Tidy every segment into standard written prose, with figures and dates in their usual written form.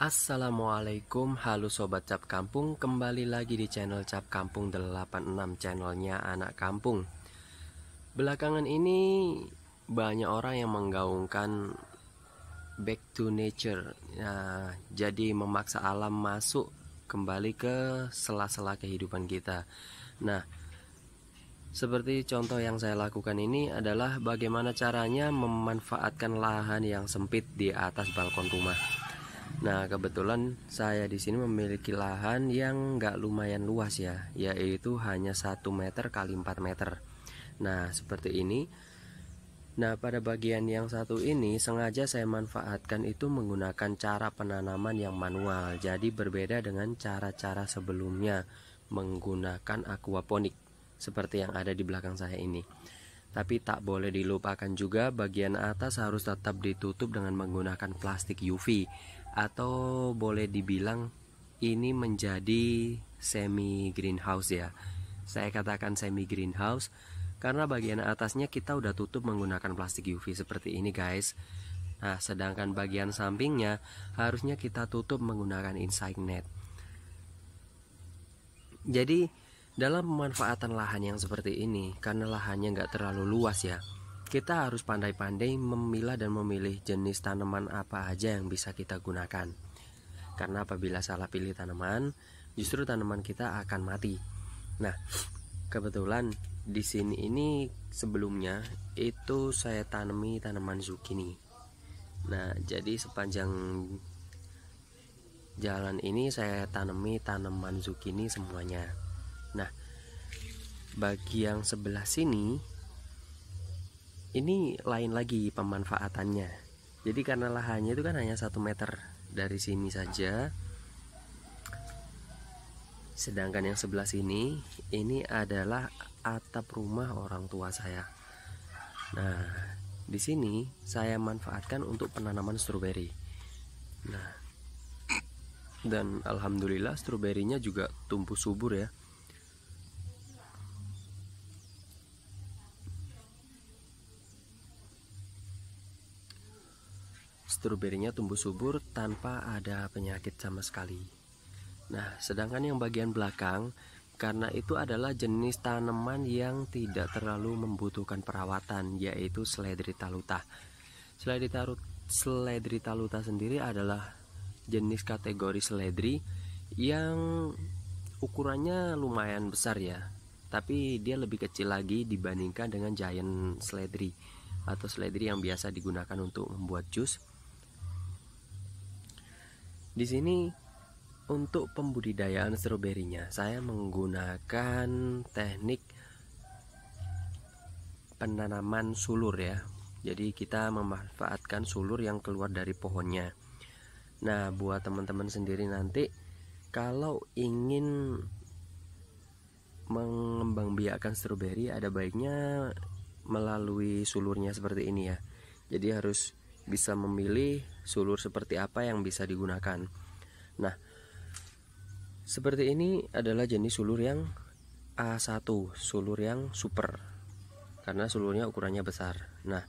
Assalamualaikum, halo Sobat Cap Kampung. Kembali lagi di channel Cap Kampung 86, channelnya anak kampung. Belakangan ini banyak orang yang menggaungkan back to nature. Nah, jadi memaksa alam masuk kembali ke sela-sela kehidupan kita. Nah, seperti contoh yang saya lakukan ini adalah bagaimana caranya memanfaatkan lahan yang sempit di atas balkon rumah. Nah, kebetulan saya di sini memiliki lahan yang nggak lumayan luas ya, yaitu hanya 1 meter kali 4 meter. Nah, seperti ini. Nah, pada bagian yang satu ini sengaja saya manfaatkan itu menggunakan cara penanaman yang manual. Jadi berbeda dengan cara-cara sebelumnya menggunakan aquaponik seperti yang ada di belakang saya ini. Tapi tak boleh dilupakan juga bagian atas harus tetap ditutup dengan menggunakan plastik UV, atau boleh dibilang ini menjadi semi greenhouse ya. Saya katakan semi greenhouse karena bagian atasnya kita udah tutup menggunakan plastik UV seperti ini guys. Nah, sedangkan bagian sampingnya harusnya kita tutup menggunakan insect net. Jadi dalam pemanfaatan lahan yang seperti ini, karena lahannya nggak terlalu luas ya, kita harus pandai-pandai memilah dan memilih jenis tanaman apa aja yang bisa kita gunakan. Karena apabila salah pilih tanaman, justru tanaman kita akan mati. Nah, kebetulan di sini ini sebelumnya itu saya tanami tanaman zucchini. Nah, jadi sepanjang jalan ini saya tanami tanaman zucchini semuanya. Nah, bagi yang sebelah sini ini lain lagi pemanfaatannya. Jadi karena lahannya itu kan hanya 1 meter dari sini saja. Sedangkan yang sebelah sini ini adalah atap rumah orang tua saya. Nah, di sini saya manfaatkan untuk penanaman stroberi. Nah, dan alhamdulillah stroberinya juga tumbuh subur ya. Stroberinya tumbuh subur tanpa ada penyakit sama sekali. Nah, sedangkan yang bagian belakang, karena itu adalah jenis tanaman yang tidak terlalu membutuhkan perawatan, yaitu Seledrita luta. Seledrita luta sendiri adalah jenis kategori seledri yang ukurannya lumayan besar ya, tapi dia lebih kecil lagi dibandingkan dengan giant seledri atau seledri yang biasa digunakan untuk membuat jus. Di sini untuk pembudidayaan stroberinya saya menggunakan teknik penanaman sulur ya. Jadi kita memanfaatkan sulur yang keluar dari pohonnya. Nah, buat teman-teman sendiri nanti kalau ingin mengembangbiakkan stroberi ada baiknya melalui sulurnya seperti ini ya. Jadi harus bisa memilih sulur seperti apa yang bisa digunakan. Nah, seperti ini adalah jenis sulur yang A1, sulur yang super, karena sulurnya ukurannya besar. Nah,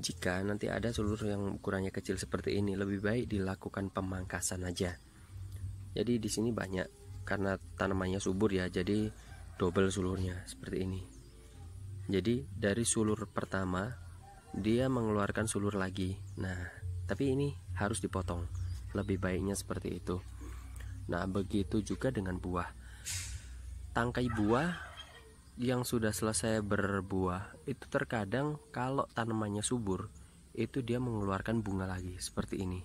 jika nanti ada sulur yang ukurannya kecil seperti ini, lebih baik dilakukan pemangkasan aja. Jadi di sini banyak karena tanamannya subur ya, jadi double sulurnya seperti ini. Jadi dari sulur pertama dia mengeluarkan sulur lagi. Nah, tapi ini harus dipotong. Lebih baiknya seperti itu. Nah, begitu juga dengan buah. Tangkai buah yang sudah selesai berbuah itu terkadang kalau tanamannya subur itu dia mengeluarkan bunga lagi seperti ini.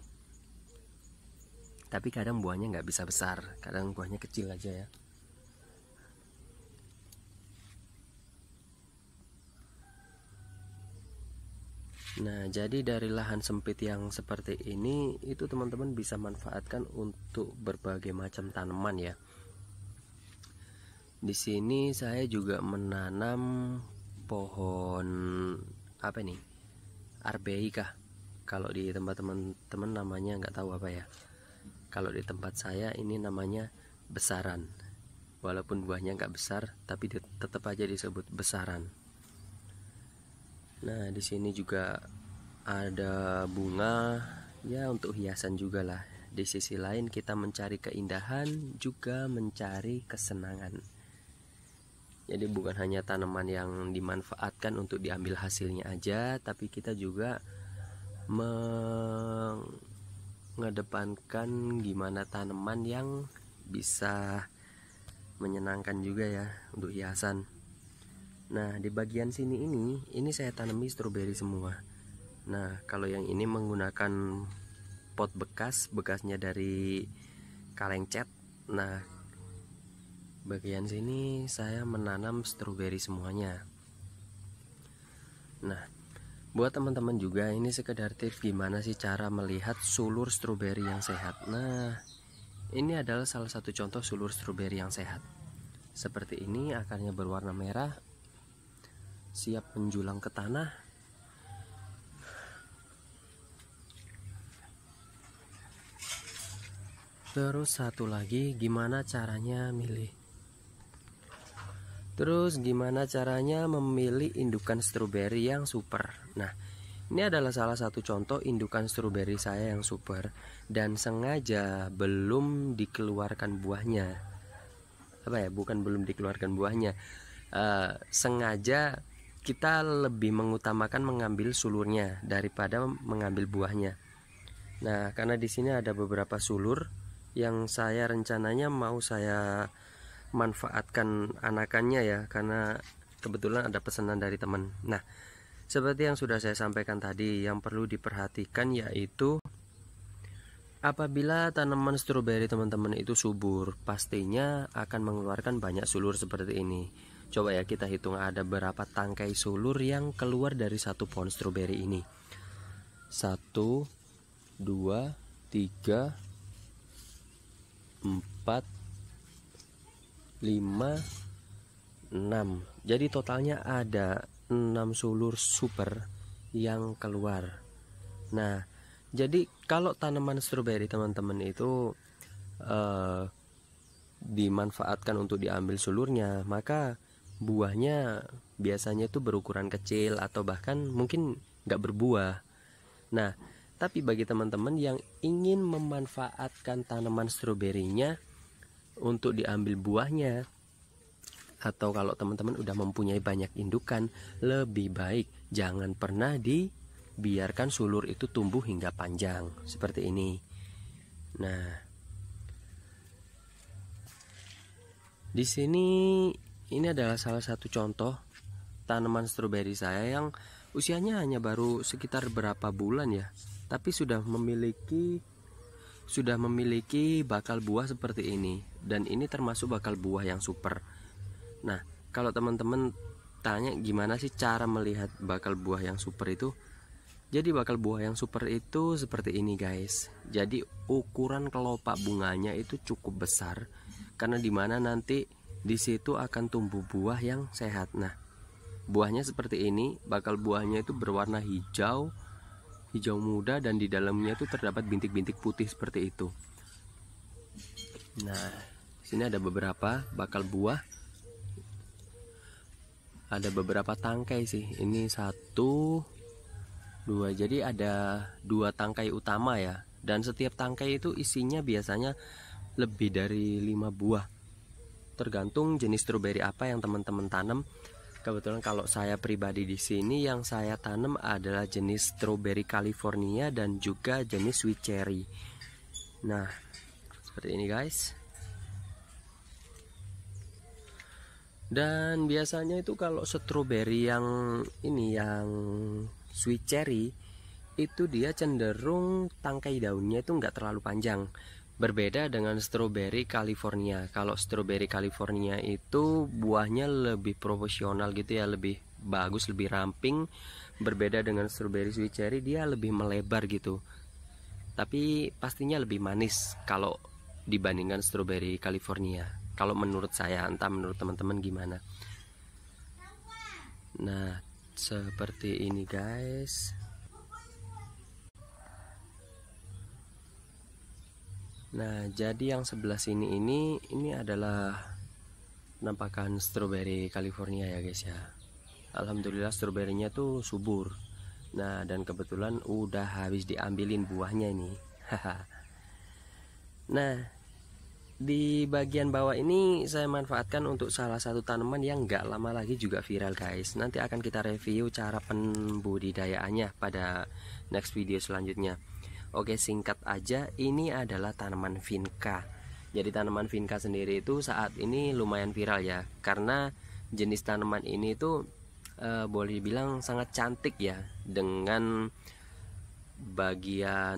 Tapi kadang buahnya nggak bisa besar, kadang buahnya kecil aja ya. Nah, jadi dari lahan sempit yang seperti ini itu teman-teman bisa manfaatkan untuk berbagai macam tanaman ya. Di sini saya juga menanam pohon apa nih? Arbeika. Kalau di tempat teman-teman namanya nggak tahu apa ya. Kalau di tempat saya ini namanya besaran. Walaupun buahnya nggak besar, tapi tetap aja disebut besaran. Nah, di sini juga ada bunga ya, untuk hiasan juga lah. di sisi lain kita mencari keindahan juga mencari kesenangan. Jadi bukan hanya tanaman yang dimanfaatkan untuk diambil hasilnya aja, tapi kita juga mengedepankan gimana tanaman yang bisa menyenangkan juga ya untuk hiasan. Nah, di bagian sini ini saya tanami stroberi semua. Nah, kalau yang ini menggunakan pot bekasnya dari kaleng cat. Nah, bagian sini saya menanam stroberi semuanya. Nah, buat teman-teman juga ini sekedar tips gimana sih cara melihat sulur stroberi yang sehat. Nah, ini adalah salah satu contoh sulur stroberi yang sehat. Seperti ini, akarnya berwarna merah, siap menjulang ke tanah. Terus satu lagi, gimana caranya memilih indukan stroberi yang super. Nah, ini adalah salah satu contoh indukan stroberi saya yang super dan sengaja belum dikeluarkan buahnya. Bukan belum dikeluarkan buahnya. Sengaja kita lebih mengutamakan mengambil sulurnya daripada mengambil buahnya. Nah, karena di sini ada beberapa sulur yang saya rencananya mau saya manfaatkan anakannya ya, karena kebetulan ada pesanan dari teman. Nah, seperti yang sudah saya sampaikan tadi, yang perlu diperhatikan yaitu apabila tanaman stroberi teman-teman itu subur, pastinya akan mengeluarkan banyak sulur seperti ini. Coba ya kita hitung ada berapa tangkai sulur yang keluar dari satu pohon stroberi ini. 1, 2, 3, 4, 5, 6. Jadi totalnya ada 6 sulur super yang keluar. Nah, jadi kalau tanaman stroberi teman-teman itu dimanfaatkan untuk diambil sulurnya, maka buahnya biasanya itu berukuran kecil atau bahkan mungkin nggak berbuah. Nah, tapi bagi teman-teman yang ingin memanfaatkan tanaman stroberinya untuk diambil buahnya, atau kalau teman-teman udah mempunyai banyak indukan, lebih baik jangan pernah dibiarkan sulur itu tumbuh hingga panjang seperti ini. Nah, di sini ini adalah salah satu contoh tanaman stroberi saya yang usianya hanya baru sekitar berapa bulan ya, tapi sudah memiliki bakal buah seperti ini, dan ini termasuk bakal buah yang super. Nah, kalau teman-teman tanya gimana sih cara melihat bakal buah yang super itu, jadi bakal buah yang super itu seperti ini guys. Jadi ukuran kelopak bunganya itu cukup besar, karena dimana nanti di situ akan tumbuh buah yang sehat. Nah, buahnya seperti ini, bakal buahnya itu berwarna hijau muda, dan di dalamnya itu terdapat bintik-bintik putih seperti itu. Nah, sini ada beberapa bakal buah, ada beberapa tangkai sih. Ini 1, 2, jadi ada 2 tangkai utama ya, dan setiap tangkai itu isinya biasanya lebih dari 5 buah, tergantung jenis stroberi apa yang teman-teman tanam. Kebetulan kalau saya pribadi di sini yang saya tanam adalah jenis stroberi California dan juga jenis sweet cherry. Nah, seperti ini guys. Dan biasanya itu kalau stroberi yang ini, yang sweet cherry, itu dia cenderung tangkai daunnya itu nggak terlalu panjang. Berbeda dengan stroberi California. Kalau stroberi California itu buahnya lebih proporsional gitu ya, lebih bagus, lebih ramping. Berbeda dengan stroberi sweet cherry, dia lebih melebar gitu. Tapi pastinya lebih manis kalau dibandingkan stroberi California. Kalau menurut saya, entah menurut teman-teman gimana. Nah, seperti ini guys. Nah, jadi yang sebelah sini ini adalah penampakan stroberi California ya guys ya. Alhamdulillah stroberinya tuh subur. Nah, dan kebetulan udah habis diambilin buahnya ini. Nah, di bagian bawah ini saya manfaatkan untuk salah satu tanaman yang nggak lama lagi juga viral guys. Nanti akan kita review cara pembudidayaannya pada next video selanjutnya. Oke, singkat aja, ini adalah tanaman vinca. Jadi tanaman vinca sendiri itu saat ini lumayan viral ya, karena jenis tanaman ini tuh boleh dibilang sangat cantik ya, dengan bagian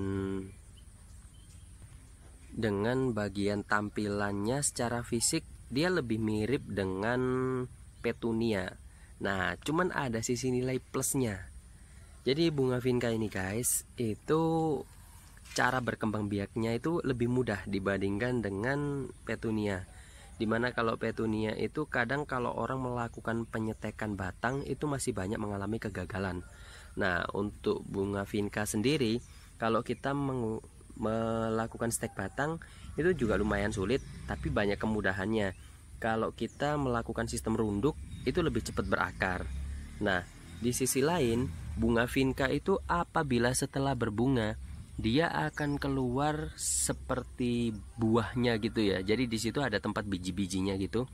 tampilannya secara fisik dia lebih mirip dengan petunia. Nah, cuman ada sisi nilai plusnya. Jadi bunga vinca ini guys, itu cara berkembang biaknya itu lebih mudah dibandingkan dengan petunia. Dimana kalau petunia itu kadang kalau orang melakukan penyetekan batang itu masih banyak mengalami kegagalan. Nah, untuk bunga vinca sendiri, kalau kita melakukan stek batang itu juga lumayan sulit, tapi banyak kemudahannya. Kalau kita melakukan sistem runduk itu lebih cepat berakar. Nah, di sisi lain, bunga vinca itu apabila setelah berbunga dia akan keluar seperti buahnya gitu ya. Jadi di situ ada tempat biji-bijinya gitu.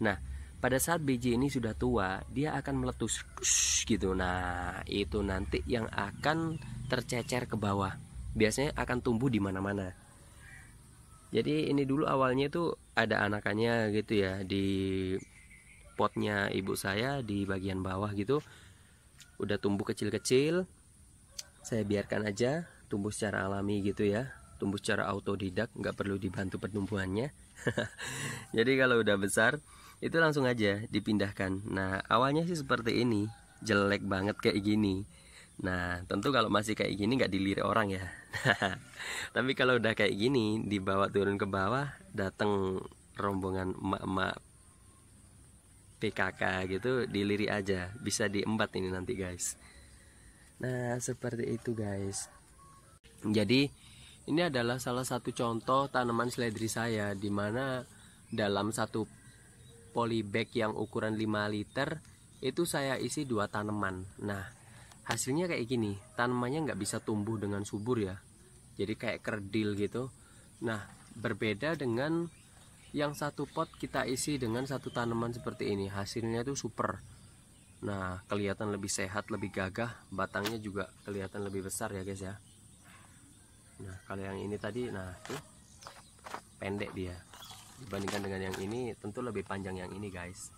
Nah, pada saat biji ini sudah tua, dia akan meletus gitu. Nah, itu nanti yang akan tercecer ke bawah. Biasanya akan tumbuh di mana-mana. Jadi ini dulu awalnya itu ada anakannya gitu ya, di potnya ibu saya di bagian bawah gitu. Udah tumbuh kecil-kecil. Saya biarkan aja tumbuh secara alami gitu ya, tumbuh secara autodidak, nggak perlu dibantu pertumbuhannya. Jadi kalau udah besar itu langsung aja dipindahkan. Nah, awalnya sih seperti ini, jelek banget kayak gini. Nah, tentu kalau masih kayak gini nggak dilirik orang ya. Tapi kalau udah kayak gini, dibawa turun ke bawah, datang rombongan emak-emak PKK gitu, dilirik aja, bisa diembat ini nanti guys. Nah, seperti itu guys. Jadi ini adalah salah satu contoh tanaman seledri saya, dimana dalam satu polybag yang ukuran 5 liter itu saya isi 2 tanaman. Nah, hasilnya kayak gini, tanamannya nggak bisa tumbuh dengan subur ya, jadi kayak kerdil gitu. Nah, berbeda dengan yang satu pot kita isi dengan satu tanaman seperti ini, hasilnya tuh super. Nah, kelihatan lebih sehat, lebih gagah, batangnya juga kelihatan lebih besar ya guys ya. Nah, kalau yang ini tadi, nah tuh pendek dia dibandingkan dengan yang ini, tentu lebih panjang yang ini guys.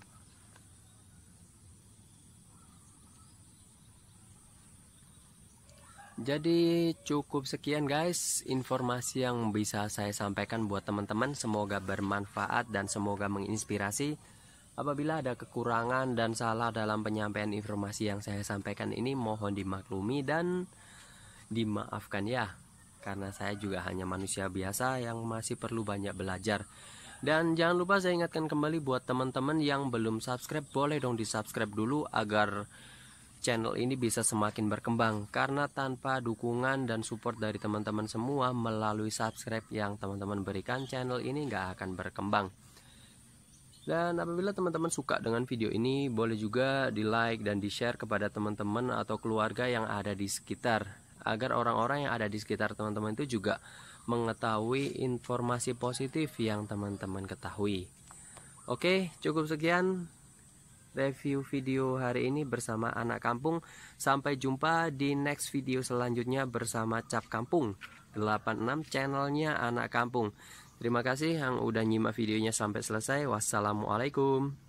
Jadi cukup sekian guys informasi yang bisa saya sampaikan buat teman-teman. Semoga bermanfaat dan semoga menginspirasi. Apabila ada kekurangan dan salah dalam penyampaian informasi yang saya sampaikan ini, mohon dimaklumi dan dimaafkan ya, karena saya juga hanya manusia biasa yang masih perlu banyak belajar. Dan jangan lupa saya ingatkan kembali buat teman-teman yang belum subscribe, boleh dong di subscribe dulu agar channel ini bisa semakin berkembang. Karena tanpa dukungan dan support dari teman-teman semua melalui subscribe yang teman-teman berikan, channel ini nggak akan berkembang. Dan apabila teman-teman suka dengan video ini, boleh juga di like dan di share kepada teman-teman atau keluarga yang ada di sekitar, agar orang-orang yang ada di sekitar teman-teman itu juga mengetahui informasi positif yang teman-teman ketahui. Oke, cukup sekian review video hari ini bersama Anak Kampung. Sampai jumpa di next video selanjutnya bersama Cap Kampung 86, channelnya Anak Kampung. Terima kasih yang udah nyimak videonya sampai selesai. Wassalamualaikum.